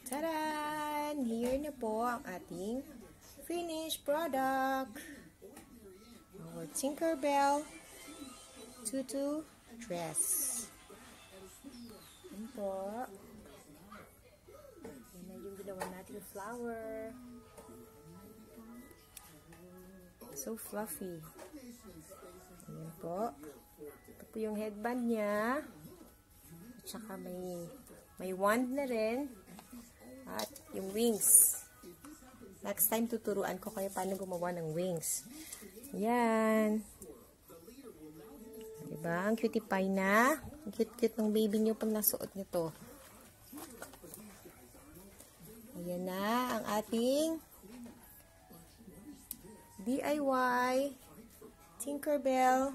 Taran! Here na po ang ating finished product. Our Tinkerbell tutu dress. Yan po. Yan na yung ginawa natin flower. So fluffy. Ayan po. Ito po yung headband niya. At saka may wand na rin. At yung wings. Next time tuturuan ko kayo paano gumawa ng wings. Yan. Diba? Ang cutie pie na. Ang cute-cute ng baby nyo pag nasuot nyo to. Ayan na ang ating DIY Tinkerbell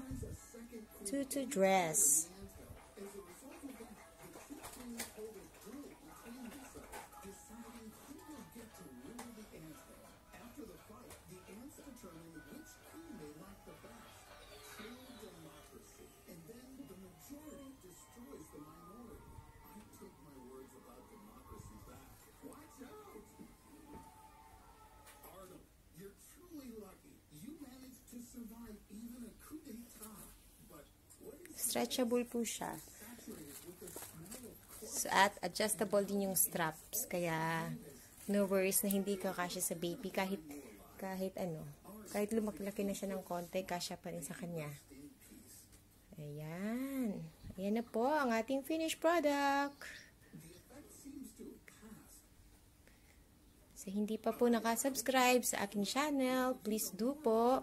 tutu dress. Stretchable po siya. So, at adjustable din yung straps. Kaya, no worries na hindi ka kasya sa baby. Kahit lumaki-laki na siya ng konti, kasya pa rin sa kanya. Ayan. Ayan na po ang ating finished product. So, hindi pa po nakasubscribe sa aking channel, please do po.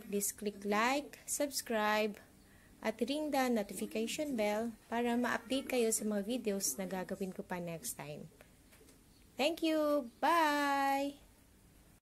Please click like, subscribe, at ring the notification bell para ma-update kayo sa mga videos na gagawin ko pa next time. Thank you! Bye!